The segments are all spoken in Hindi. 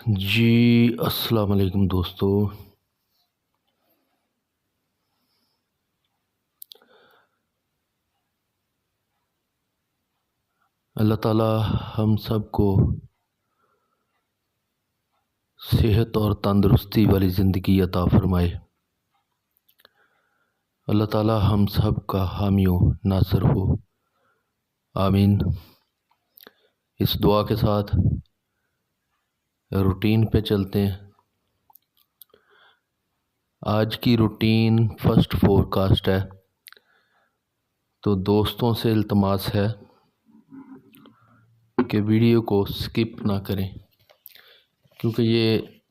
जी अस्सलाम वालेकुम दोस्तों। अल्लाह ताला हम सब को सेहत और तंदुरुस्ती वाली ज़िंदगी अता फ़रमाए। अल्लाह ताला हम सब का हामी हो, नासर हो, आमीन। इस दुआ के साथ रूटीन पे चलते हैं। आज की रूटीन फर्स्ट फोरकास्ट है, तो दोस्तों से इल्तमास है कि वीडियो को स्किप ना करें, क्योंकि ये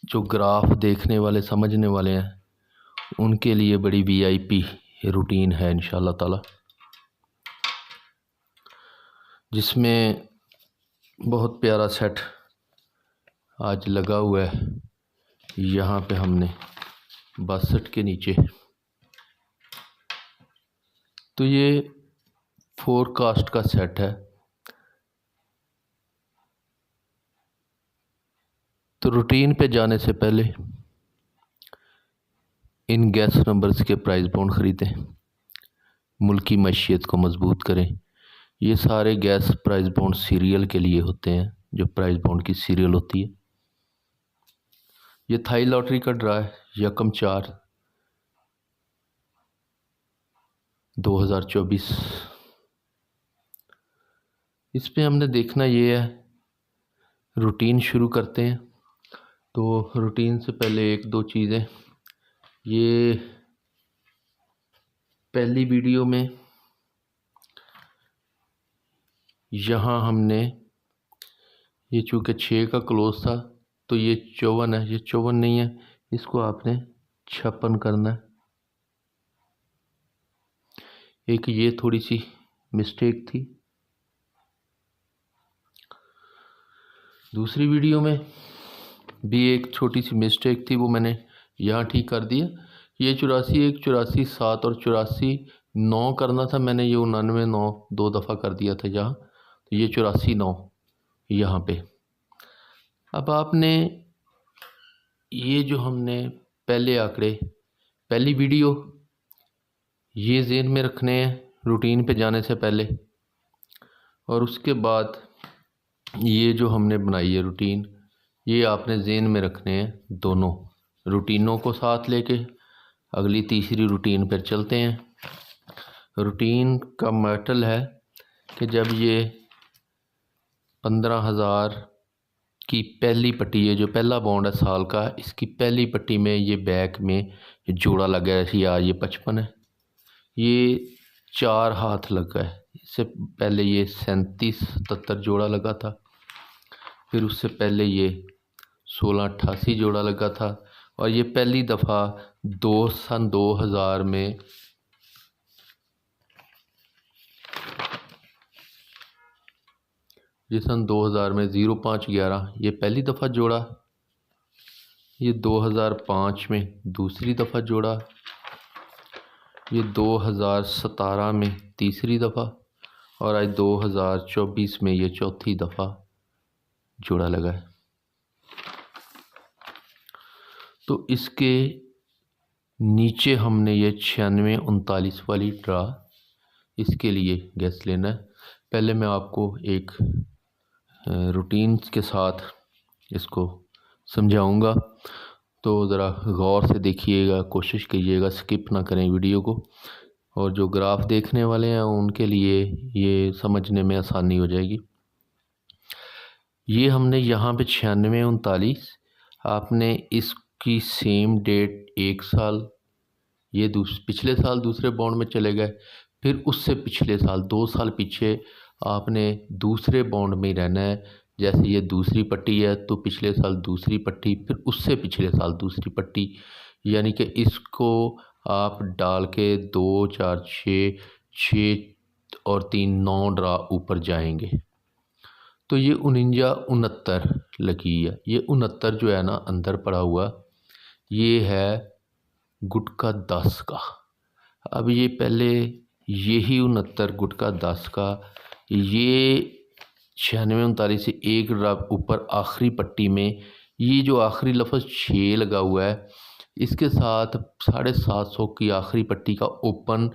जो ग्राफ देखने वाले समझने वाले हैं उनके लिए बड़ी वीआईपी रूटीन है इंशाल्लाह ताला, जिसमें बहुत प्यारा सेट आज लगा हुआ है यहाँ पे हमने 62 के नीचे। तो ये फोरकास्ट का सेट है। तो रूटीन पे जाने से पहले इन गैस नंबर्स के प्राइस बॉन्ड ख़रीदें, मुल्की मैशियत को मजबूत करें। ये सारे गैस प्राइस बॉन्ड सीरियल के लिए होते हैं, जो प्राइस बॉन्ड की सीरियल होती है। ये थाई लॉटरी का ड्रा है, यकम 4/2024। इस पे हमने देखना ये है, रूटीन शुरू करते हैं। तो रूटीन से पहले एक दो चीज़ें, ये पहली वीडियो में यहाँ हमने ये चूँकि 6 का क्लोज था तो ये 54 है, ये 54 नहीं है, इसको आपने 56 करना है। एक ये थोड़ी सी मिस्टेक थी। दूसरी वीडियो में भी एक छोटी सी मिस्टेक थी, वो मैंने यहाँ ठीक कर दिया। ये 84 1 84 7 और 84 9 करना था, मैंने ये 99 9 दो दफ़ा कर दिया था यहाँ, तो ये 84 9 यहाँ पे। अब आपने ये जो हमने पहले आंकड़े पहली वीडियो ये ज़हन में रखने हैं रूटीन पे जाने से पहले, और उसके बाद ये जो हमने बनाई है रूटीन, ये आपने ज़हन में रखने हैं दोनों रूटीनों को साथ लेके। अगली तीसरी रूटीन पर चलते हैं। रूटीन का मैटल है कि जब ये 15,000 की पहली पट्टी है, जो पहला बॉन्ड है साल का, इसकी पहली पट्टी में ये बैक में जोड़ा लगा है, या ये 55 है, ये 4 हाथ लगा है। इससे पहले ये 37 77 जोड़ा लगा था, फिर उससे पहले ये 1688 जोड़ा लगा था, और ये पहली दफ़ा सन 2000 में ये सन 2000 में 0511 ये पहली दफ़ा जोड़ा, ये 2005 में दूसरी दफ़ा जोड़ा, ये 2017 में तीसरी दफ़ा, और आज 2024 में ये चौथी दफ़ा जोड़ा लगा है। तो इसके नीचे हमने ये 96 39 वाली ड्रा, इसके लिए गैस लेना है। पहले मैं आपको एक रूटीन के साथ इसको समझाऊंगा, तो ज़रा गौर से देखिएगा, कोशिश कीजिएगा स्किप ना करें वीडियो को, और जो ग्राफ देखने वाले हैं उनके लिए ये समझने में आसानी हो जाएगी। ये हमने यहाँ पे 96 39, आपने इसकी सेम डेट एक साल, ये पिछले साल दूसरे बॉन्ड में चले गए, फिर उससे पिछले साल 2 साल पीछे आपने दूसरे बॉन्ड में ही रहना है। जैसे ये दूसरी पट्टी है तो पिछले साल दूसरी पट्टी, फिर उससे पिछले साल दूसरी पट्टी, यानी कि इसको आप डाल के 2 4 6 6 और 3 9 ड्रा ऊपर जाएंगे। तो ये 49 69 लगी है। ये 69 जो है ना अंदर पड़ा हुआ, ये है गुटका 10 का। अब ये पहले यही 69 गुटका 10 का, ये 96 39 से एक ड्रा ऊपर आखिरी पट्टी में ये जो आखिरी लफ्ज़ 6 लगा हुआ है, इसके साथ 750 की आखिरी पट्टी का ओपन,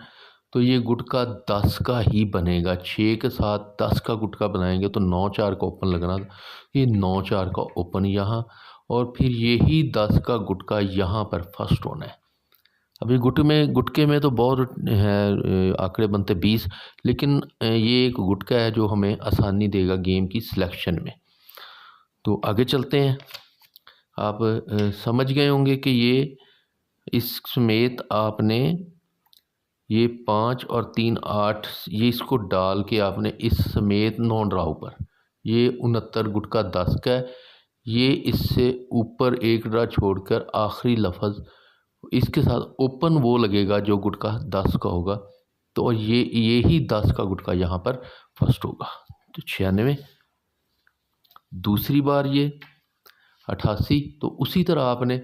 तो ये गुटका 10 का ही बनेगा। 6 के साथ 10 का गुटका बनाएंगे तो 9 4 का ओपन लगना था, ये 9 4 का ओपन यहाँ, और फिर यही 10 का गुटका यहाँ पर फर्स्ट होना है। अभी गुटके में तो बहुत है आंकड़े बनते 20, लेकिन ये एक गुटका है जो हमें आसानी देगा गेम की सिलेक्शन में। तो आगे चलते हैं। आप समझ गए होंगे कि ये इस समेत आपने ये 5 और 3 8 ये इसको डाल के आपने इस समेत 9 ड्राव पर ये 69 गुटका 10 का है, ये इससे ऊपर एक ड्रा छोड़कर आखिरी लफ्ज़ इसके साथ ओपन वो लगेगा जो गुटका 10 का होगा, तो ये ही 10 का गुटका यहाँ पर फर्स्ट होगा। तो 96, दूसरी बार ये 88, तो उसी तरह आपने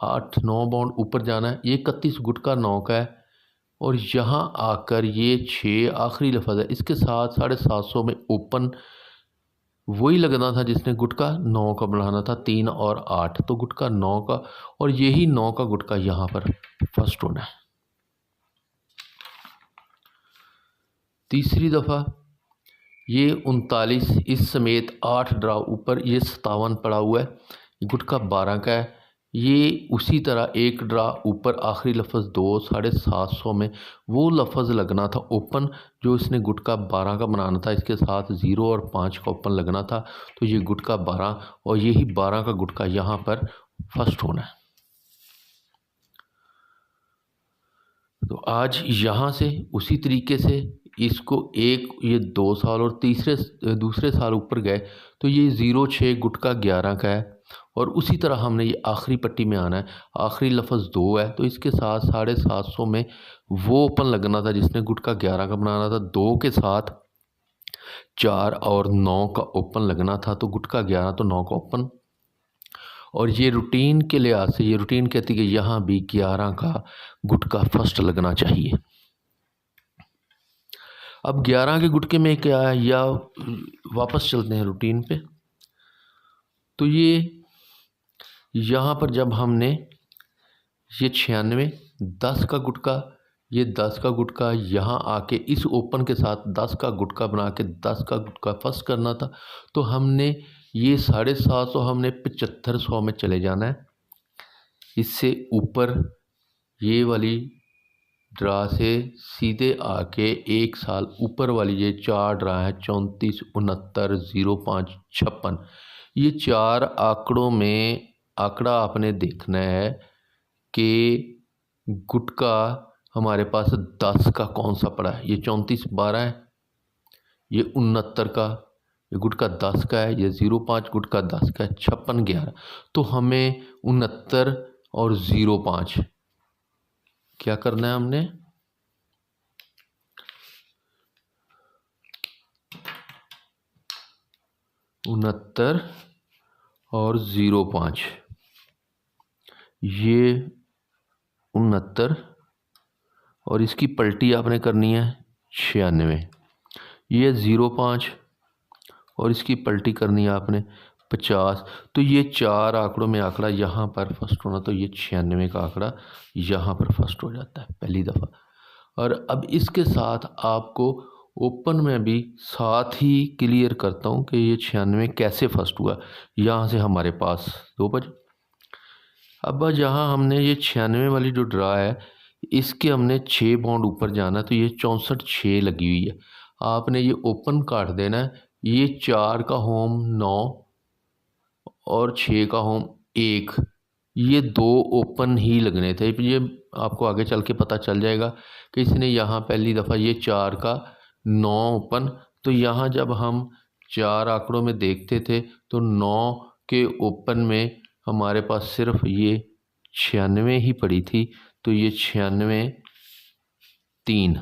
8 9 बाउंड ऊपर जाना है। ये 31 गुटका 9 का है, और यहाँ आकर ये 6 आखिरी लफ्ज़ है, इसके साथ 750 में ओपन वही लगना था जिसने गुटका 9 का बनाना था, 3 और 8, तो गुटका 9 का, और यही 9 का गुटका यहाँ पर फर्स्ट होना है। तीसरी दफ़ा ये 39 इस समेत 8 ड्रा ऊपर ये 57 पड़ा हुआ है, गुटका 12 का है। ये उसी तरह एक ड्रा ऊपर आखिरी लफ्ज़ 2 750 में वो लफ्ज़ लगना था ओपन जो इसने गुटका 12 का बनाना था, इसके साथ 0 और 5 का ओपन लगना था, तो ये गुटका 12 और यही 12 का गुटका यहाँ पर फर्स्ट होना है। तो आज यहाँ से उसी तरीके से इसको ये 2 साल और दूसरे साल ऊपर गए, तो ये 06 गुटका 11 का है, और उसी तरह हमने ये आखिरी पट्टी में आना है। आखिरी लफ्ज़ 2 है, तो इसके साथ 750 में वो ओपन लगना था जिसने गुटका 11 का बनाना था, 2 के साथ 4 और 9 का ओपन लगना था, तो गुटका 11 तो 9 का ओपन। और ये रूटीन के लिहाज से ये रूटीन कहती है कि यहाँ भी 11 का गुटका फर्स्ट लगना चाहिए। अब 11 के गुटके में क्या है, या वापस चलते हैं रूटीन पे। तो ये यहाँ पर जब हमने ये 96 10 का गुटका, ये 10 का गुटका यहाँ आके इस ओपन के साथ 10 का गुटका बना के 10 का गुटका फर्स्ट करना था, तो हमने ये 750 हमने 7500 में चले जाना है। इससे ऊपर ये वाली ड्रा से सीधे आके एक साल ऊपर वाली ये 4 ड्रा है 34 69 05 56, ये 4 आंकड़ों में आंकड़ा आपने देखना है कि गुटका हमारे पास 10 का कौन सा पड़ा है। ये 34 12 है, ये 69 का, ये गुटका 10 का है, ये 05 गुटका 10 का है, 56 11, तो हमें 69 और 05 क्या करना है, हमने उनहत्तर और 05, ये 69 और इसकी पलटी आपने करनी है 96, ये 05 और इसकी पलटी करनी है आपने 50, तो ये 4 आंकड़ों में आंकड़ा यहाँ पर फर्स्ट होना, तो ये 96 का आंकड़ा यहाँ पर फर्स्ट हो जाता है पहली दफ़ा। और अब इसके साथ आपको ओपन में भी साथ ही क्लियर करता हूँ कि ये 96 कैसे फर्स्ट हुआ। यहाँ से हमारे पास 2 बजे, अब जहाँ हमने ये 96 वाली जो ड्रा है इसके हमने 6 बाउंड ऊपर जाना, तो ये 64 6 लगी हुई है, आपने ये ओपन काट देना है। ये 4 का होम 9 और 6 का होम 1, ये 2 ओपन ही लगने थे। ये आपको आगे चल के पता चल जाएगा कि इसने यहाँ पहली दफ़ा ये 4 का 9 ओपन, तो यहाँ जब हम 4 आंकड़ों में देखते थे तो 9 के ओपन में हमारे पास सिर्फ ये 96 ही पड़ी थी, तो ये 96 3,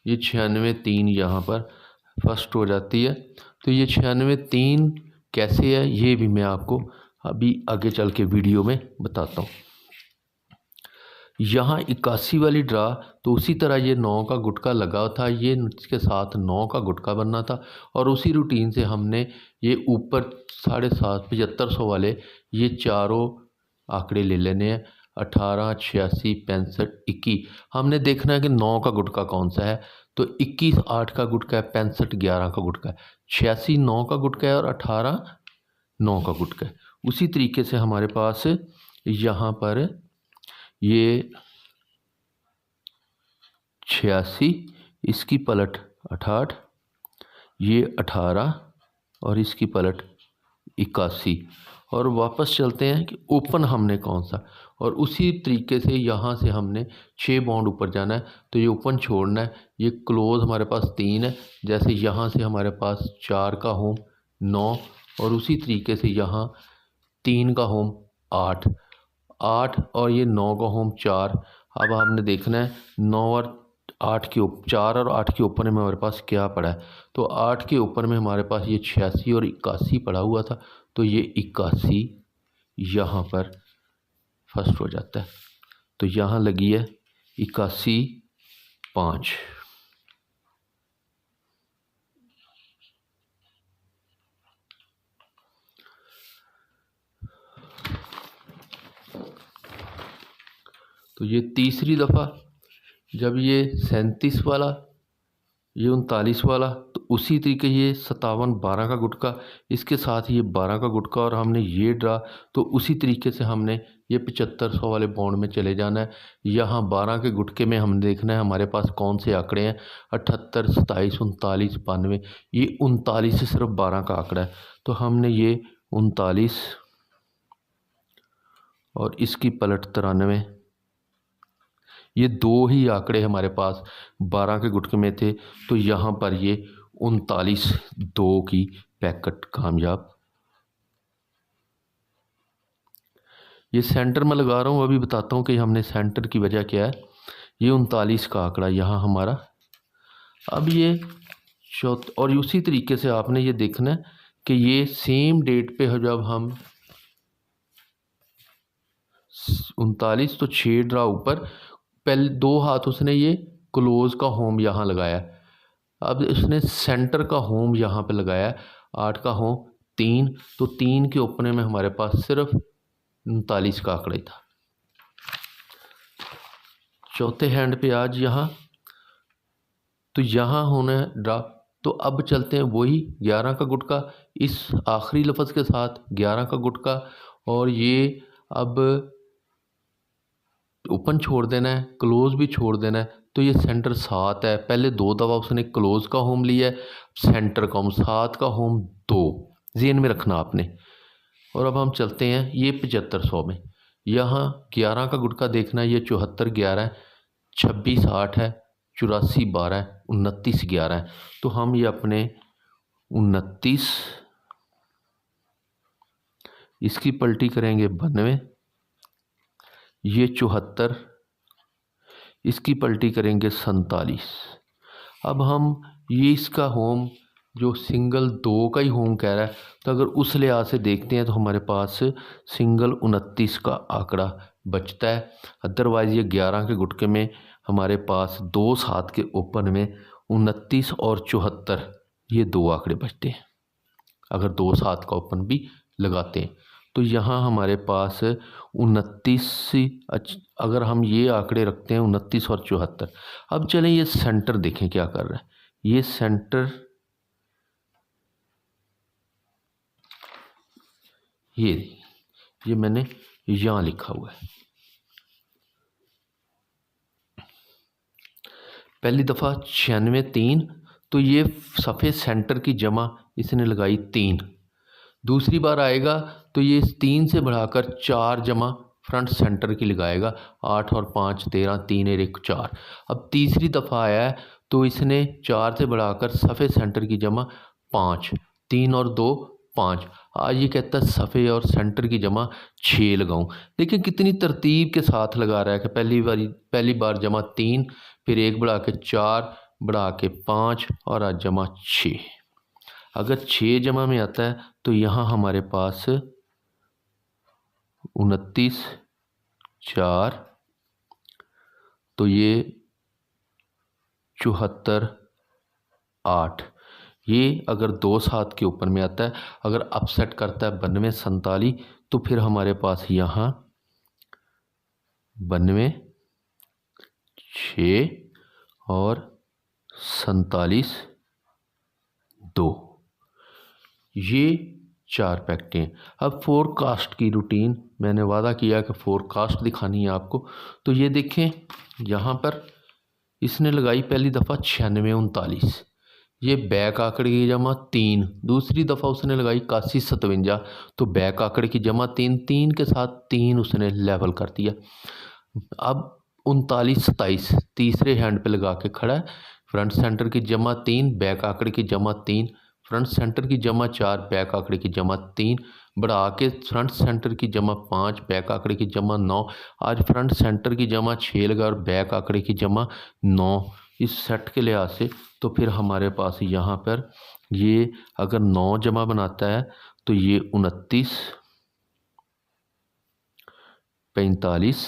ये 96 3 यहाँ पर फर्स्ट हो जाती है। तो ये 96 3 कैसे है ये भी मैं आपको अभी आगे चल के वीडियो में बताता हूँ। यहाँ 81 वाली ड्रा, तो उसी तरह ये 9 का गुटका लगा था, ये इसके साथ 9 का गुटका बनना था और उसी रूटीन से हमने ये ऊपर 7.5 7500 वाले ये चारों आंकड़े ले लेने हैं। 18, 86, 65, 21। हमने देखना है कि 9 का गुटका कौन सा है, तो 21 8 का गुटका है, 65 11 का गुटका है, 86 9 का गुटका है और 18 9 का गुटका है। उसी तरीके से हमारे पास यहाँ पर ये 86, इसकी पलट 68, ये 18 और इसकी पलट 81। और वापस चलते हैं कि ओपन हमने कौन सा, और उसी तरीके से यहाँ से हमने 6 बॉन्ड ऊपर जाना है, तो ये ओपन छोड़ना है। ये क्लोज हमारे पास 3 है, जैसे यहाँ से हमारे पास 4 का होम 9 और उसी तरीके से यहाँ 3 का होम 8 8 और ये 9 का होम 4। अब हमने देखना है 9 और 8 के 4 और 8 के ऊपर में हमारे पास क्या पड़ा है, तो 8 के ऊपर में हमारे पास ये 86 और 81 पड़ा हुआ था, तो ये 81 यहाँ पर फर्स्ट हो जाता है। तो यहाँ लगी है 81 5। तो ये तीसरी दफ़ा जब ये 37 वाला, ये 39 वाला, तो उसी तरीके ये 57 12 का गुटका, इसके साथ ये 12 का गुटका और हमने ये ड्रा, तो उसी तरीके से हमने ये 7500 वाले बॉन्ड में चले जाना है। यहाँ 12 के गुटके में हमने देखना है हमारे पास कौन से आंकड़े हैं, 78 27 39 92। ये 39 से सिर्फ 12 का आंकड़ा है, तो हमने ये 39 और इसकी पलट 93, ये दो ही आंकड़े हमारे पास 12 के गुटके में थे, तो यहाँ पर ये 39 2 की पैकेट कामयाब। ये सेंटर में लगा रहा हूँ, अभी बताता हूँ कि हमने सेंटर की वजह क्या है। ये 39 का आंकड़ा यहाँ हमारा। अब ये और उसी तरीके से आपने ये देखना है कि ये सेम डेट पे जब हम 39, तो 6 ड्रा ऊपर, पहले 2 हाथ उसने ये क्लोज का होम यहाँ लगाया, अब उसने सेंटर का होम यहाँ पे लगाया, 8 का होम 3, तो 3 के ऊपर में हमारे पास सिर्फ 39 का आंकड़ा ही था। चौथे हैंड पे आज यहाँ, तो यहाँ होना है ड्रा। तो अब चलते हैं वही 11 का गुटका इस आखिरी लफ्ज़ के साथ, 11 का गुटका, और ये अब ओपन छोड़ देना है, क्लोज भी छोड़ देना है। तो ये सेंटर 7 है, पहले 2 दफ़ा उसने क्लोज का होम लिया है, सेंटर का होम 7 का होम 2 ज़हन में रखना आपने। और अब हम चलते हैं ये 7500 में, यहाँ 11 का गुटका देखना है, ये 74 11 है, 26 8 है, 84 12 है, 29 11 है। तो हम ये अपने 29, इसकी पलटी करेंगे 92, ये 74, इसकी पलटी करेंगे 47। अब हम ये इसका होम जो सिंगल 2 का ही होम कह रहा है, तो अगर उस लिहाज से देखते हैं तो हमारे पास सिंगल 29 का आंकड़ा बचता है। अदरवाइज़ ये 11 के गुटके में हमारे पास 2 7 के ओपन में 29 और 74 ये 2 आंकड़े बचते हैं, अगर 2 7 का ओपन भी लगाते हैं। तो यहाँ हमारे पास 29, अगर हम ये आंकड़े रखते हैं 29 और 74। अब चलें ये सेंटर देखें क्या कर रहा है। ये सेंटर ये मैंने यहाँ लिखा हुआ है, पहली दफ़ा 96 3, तो ये सफ़े सेंटर की जमा इसने लगाई 3। दूसरी बार आएगा तो ये 3 से बढ़ाकर 4 जमा फ्रंट सेंटर की लगाएगा, 8 और 5 13, 3 और 1 4। अब तीसरी दफ़ा आया है तो इसने 4 से बढ़ाकर सफ़े सेंटर की जमा 5, 3 और 2 5। आज ये कहता है सफ़े और सेंटर की जमा 6 लगाऊं। देखिए कितनी तरतीब के साथ लगा रहा है कि पहली बार जमा 3, फिर 1 बढ़ा के 4, बढ़ा के 5 और आज जमा 6। अगर 6 जमा में आता है तो यहाँ हमारे पास 29 4 तो ये 74 8। ये अगर 2 7 के ऊपर में आता है, अगर अपसेट करता है 92 47, तो फिर हमारे पास यहाँ 92 6 और 47 2, ये 4 पैक्टें हैं। अब फोरकास्ट की रूटीन मैंने वादा किया कि फोरकास्ट दिखानी है आपको। तो ये देखें, यहाँ पर इसने लगाई पहली दफ़ा 96 39, ये बैक आंकड़े की जमा 3। दूसरी दफ़ा उसने लगाई 81 57, तो बैक आंकड़े की जमा 3, 3 के साथ 3 उसने लेवल कर दिया। अब 39 27 तीसरे हैंड पे लगा के खड़ा है। फ्रंट सेंटर की जमा 3, बैक आंकड़े की जमा 3, फ्रंट सेंटर की जमा 4, बैक आंकड़े की जमा 3, बढ़ा के फ्रंट सेंटर की जमा 5, बैक आंकड़े की जमा 9। आज फ्रंट सेंटर की जमा 6 लगा और बैक आंकड़े की जमा 9। इस सेट के लिहाज से तो फिर हमारे पास यहाँ पर ये अगर 9 जमा बनाता है तो ये 29 45,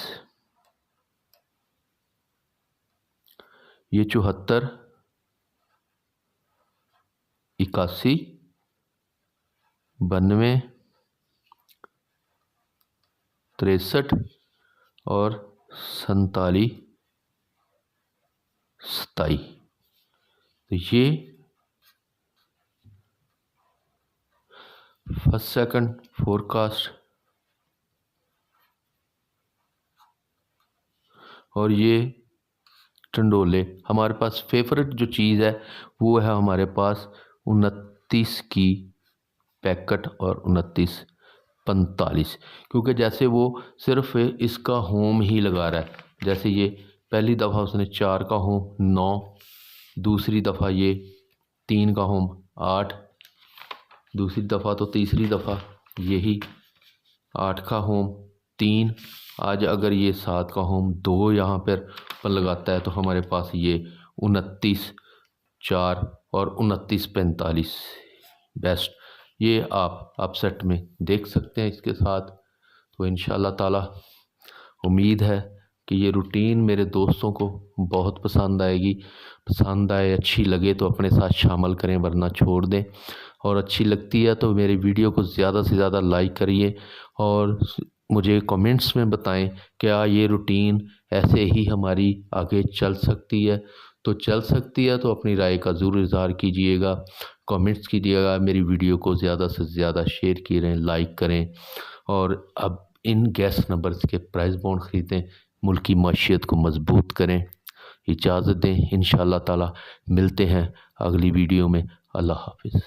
ये 74 81 92 63 और 47 27। तो ये फर्स्ट सेकंड फोरकास्ट और ये टंडोले। हमारे पास फेवरेट जो चीज़ है वो है हमारे पास 29 की पैकेट और 29 45, क्योंकि जैसे वो सिर्फ इसका होम ही लगा रहा है। जैसे ये पहली दफ़ा उसने 4 का होम 9, दूसरी दफ़ा ये 3 का होम 8, दूसरी दफ़ा तो तीसरी दफ़ा यही 8 का होम 3। आज अगर ये 7 का होम 2 यहाँ पर लगाता है तो हमारे पास ये 29 4 और 29 45 बेस्ट। ये आप अपसेट में देख सकते हैं इसके साथ। तो इंशाल्लाह ताला उम्मीद है कि ये रूटीन मेरे दोस्तों को बहुत पसंद आएगी। पसंद आए, अच्छी लगे तो अपने साथ शामिल करें, वरना छोड़ दें। और अच्छी लगती है तो मेरी वीडियो को ज़्यादा से ज़्यादा लाइक करिए और मुझे कमेंट्स में बताएं क्या ये रूटीन ऐसे ही हमारी आगे चल सकती है। तो चल सकती है तो अपनी राय का ज़रूर इज़हार कीजिएगा, कमेंट्स कीजिएगा, मेरी वीडियो को ज़्यादा से ज़्यादा शेयर करें, लाइक करें। और अब इन गैस नंबर्स के प्राइस बॉन्ड ख़रीदें, मुल्क की मईशत को मजबूत करें। इजाज़त दें, इंशाअल्लाह ताला मिलते हैं अगली वीडियो में। अल्लाह हाफिज़।